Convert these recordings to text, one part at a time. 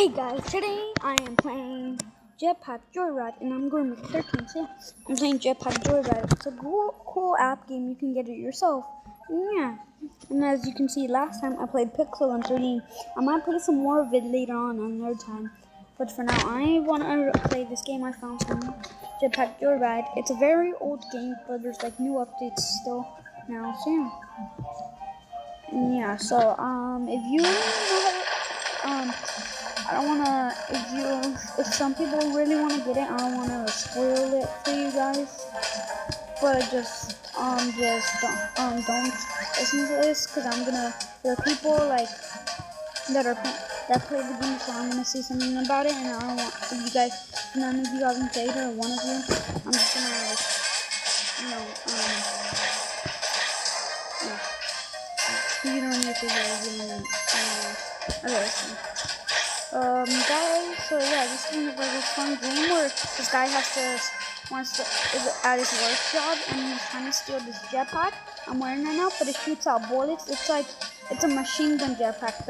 Hey guys, today I am playing Jetpack Joyride and I'm going to 13. So I'm playing Jetpack Joyride. It's a cool app game. You can get it yourself. Yeah. And as you can see, last time I played Pixel and 13. I might play some more of it later on another time. But for now, I want to play this game I found from Jetpack Joyride. It's a very old game, but there's like new updates still now. So yeah. If you know I don't wanna. If some people really wanna get it, I don't wanna spoil it for you guys. But don't listen to this, cause I'm gonna. There are people like that play the game, so I'm gonna say something about it, and I don't want if you guys. None of you haven't played, or one of you. I'm just gonna you don't need to hear. Listen. Guys, so yeah, this game is like a fun game where this guy is at his work job and he's trying to steal this jetpack. I'm wearing it now, but it shoots out bullets. It's a machine gun jetpack.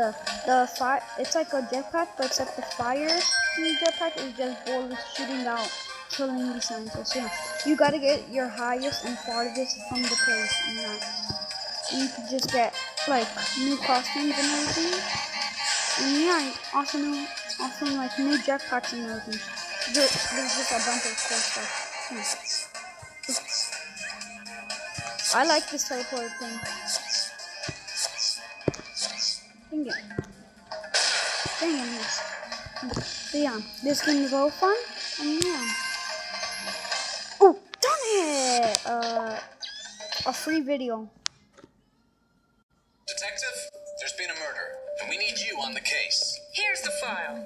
It's like a jetpack, but except the fire in the jetpack is just bullets shooting out, killing the scientists. Yeah, you gotta get your highest and farthest from the place, and you can just get like new costumes and everything. And yeah, also like new jetpacks and everything. There's just a bunch of cool stuff. Yeah. I like this teleport thing. Dang it, miss. So yeah, this game is all fun, and yeah. Oh, darn it! A free video. Detective, there's been a murder, and we need you on the case. Here's the file.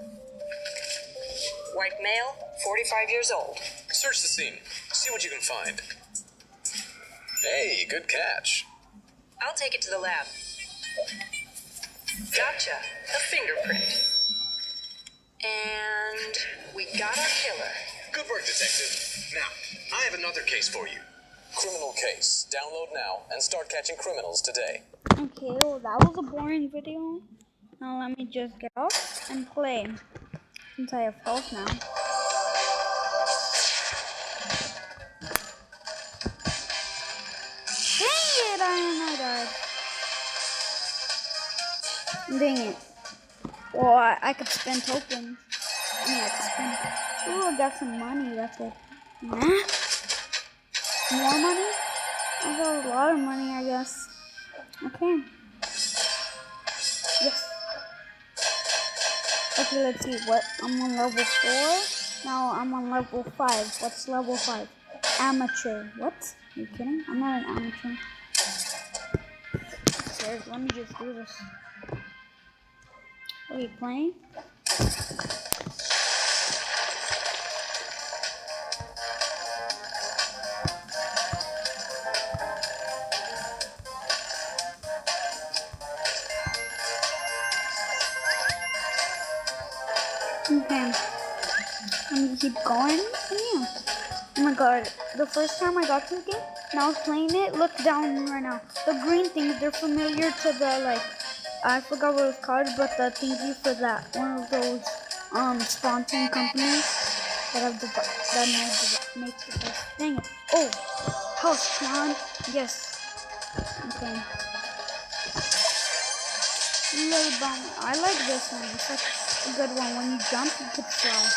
White male, 45 years old. Search the scene. See what you can find. Hey, good catch. I'll take it to the lab. Gotcha. A fingerprint. And we got our killer. Good work, Detective. Now, I have another case for you. Criminal case. Download now and start catching criminals today. Okay, well that was a boring video. Now let me just get off and play. Since I have health now. Dang it, I died. Dang it. Well, I could spend tokens. I could spend. Ooh, I got some money. That's it. Nah. More money? I got a lot of money, I guess. Okay. Yes. Okay, let's see. What? I'm on level 4. Now I'm on level 5. What's level 5? Amateur. What? Are you kidding? I'm not an amateur. Seriously, let me just do this. Are you playing? Okay, I'm gonna keep going. Yeah. Oh my god, the first time I got to the game, and I was playing it, look down right now. The green things, they're familiar to the, like, I forgot what it's called, but the thingy for that, one of those, sponsoring companies that have make the best. Dang it. Oh, house John. Yes. Okay. I like this one. It's like a good one. When you jump, you could fly.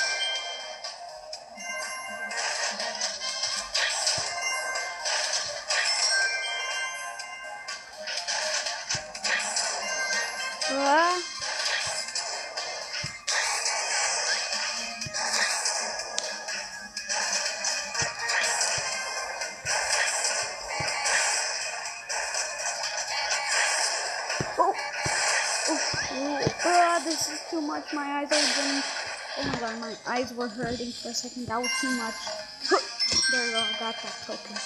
This is too much. My eyes are getting. Oh my god, my eyes were hurting for a second. That was too much. There we go. I got that token.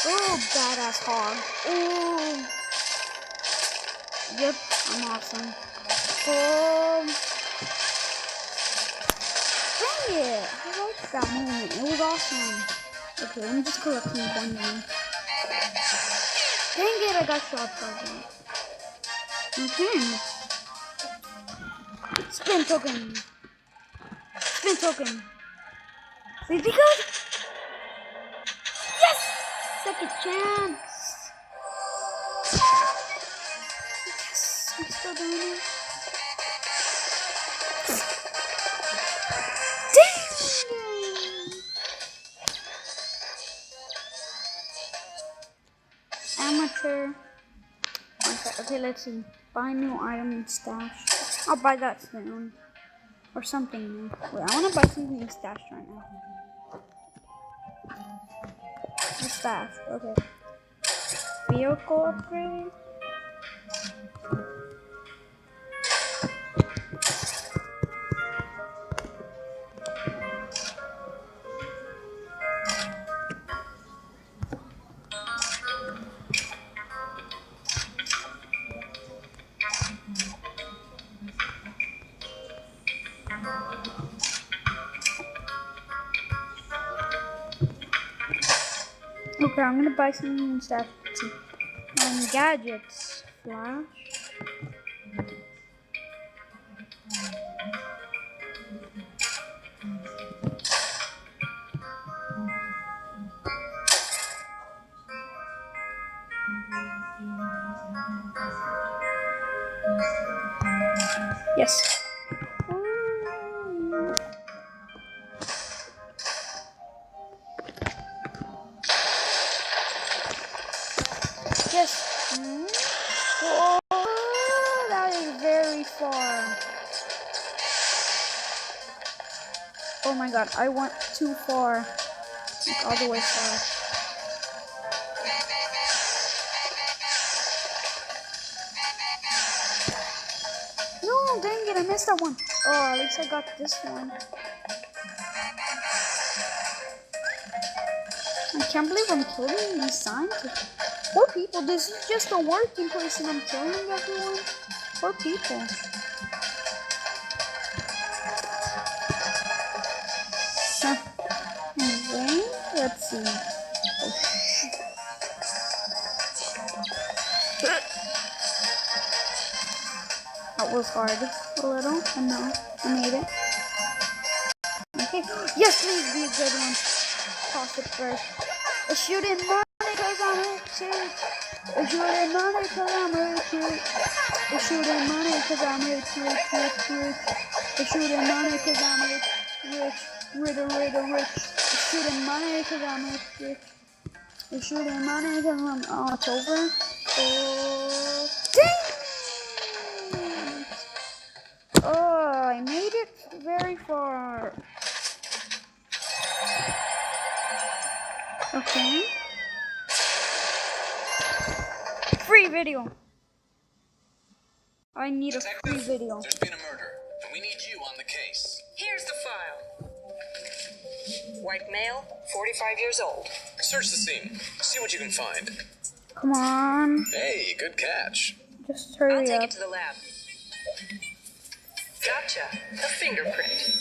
Oh, badass hog. Oh. Yep, I'm awesome. Oh. Dang it. I liked that moment. It was awesome. Okay, let me just collect some coins now. Dang it, I got shot by. Okay. Spin token. Spin token. Did he go? Yes! Second chance. Yes, I'm still doing it. Amateur. Okay, let's see. Buy new item and stash. I'll buy that soon. Or something new. Wait, I want to buy something and stash right now. The stash, okay. Vehicle upgrade. Okay, I'm gonna buy some stuff. Gadgets. Flash. Yes. Yes. Oh, that is very far. Oh my god, I went too far. Like all the way far. No, dang it, I missed that one. Oh, at least I got this one. I can't believe I'm killing these scientists. Poor people, this is just a working place and I'm killing everyone. Poor people. Anyway, let's see. That was hard a little, but no, I made it. Okay, yes, please be a good one. Toss it first. It's shooting money cause I'm rich. It's shooting money cause I'm rich. It's shooting money cause I'm rich. It's shooting money cause I'm rich. Rich. It's shooting money cause I'm rich. It's shooting money cause I'm, oh, it's over. Oh, dang! Oh, I made it very far. Okay. Free video. I need a free video. There's been a murder, and we need you on the case. Here's the file. White male, 45 years old. Search the scene. See what you can find. Come on. Hey, good catch. Just I'll hurry take up. it to the lab. Gotcha. A fingerprint.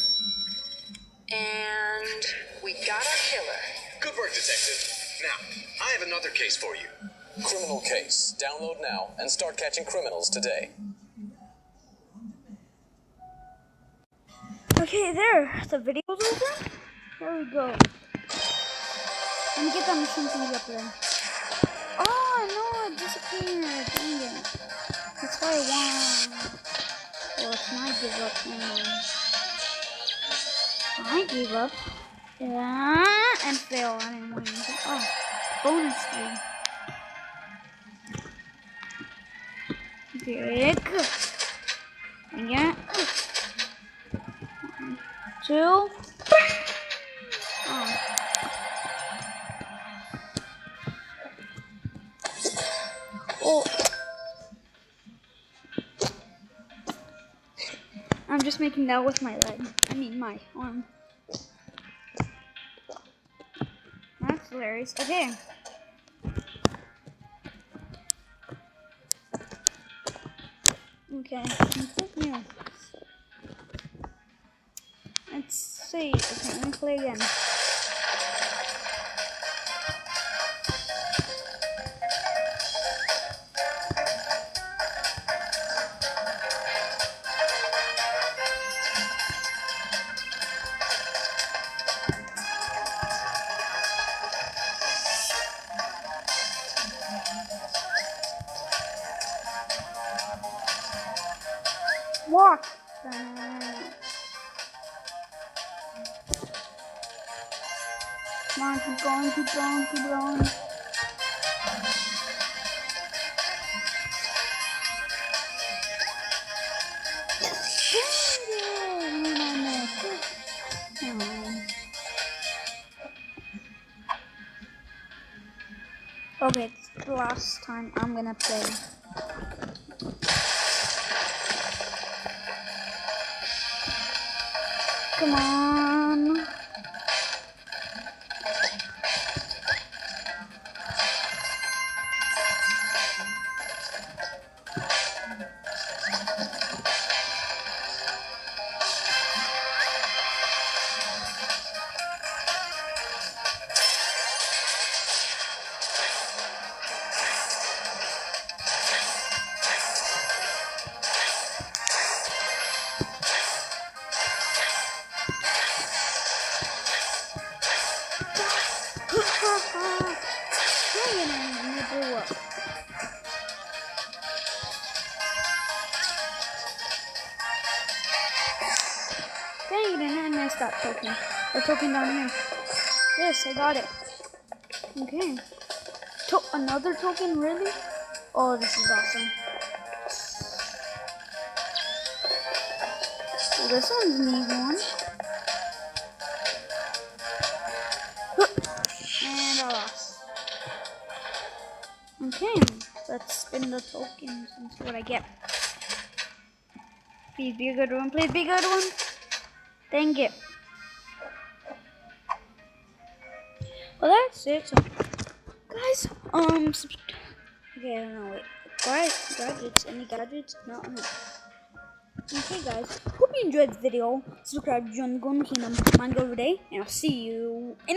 And we got our killer. Good work, detective. Now, I have another case for you. Criminal case. Download now and start catching criminals today. Okay, there. The video's over. There we go. Let me get that machine thingy up there. Oh, no, it disappeared. Dang it. That's why I won. Well, it's my give up anyway. I gave up. Yeah, and fail. I didn't win anything. Oh, bonus 3. Big. And yeah. 1, 2. Oh. Oh. I'm just making that with my leg. I mean my arm. That's hilarious. Okay. Okay. Continue. Let's see. Okay, let me play again. Come on, keep going, keep going, keep going. Okay, it's the last time I'm gonna play. Come on. Dang it, I messed up token. The token down here. Yes, I got it. Okay. Another token, really? Oh, this is awesome. Well, this one's an easy one. And I lost. Okay, let's spin the tokens and see what I get. Please be a good one. Please be a good one. Thank you. Well, that's it. So, guys, okay, no, wait. Gadgets? Any gadgets? No. Okay, guys. Hope you enjoyed the video. Subscribe to Jungle Kingdom Minecraft every day, and I'll see you in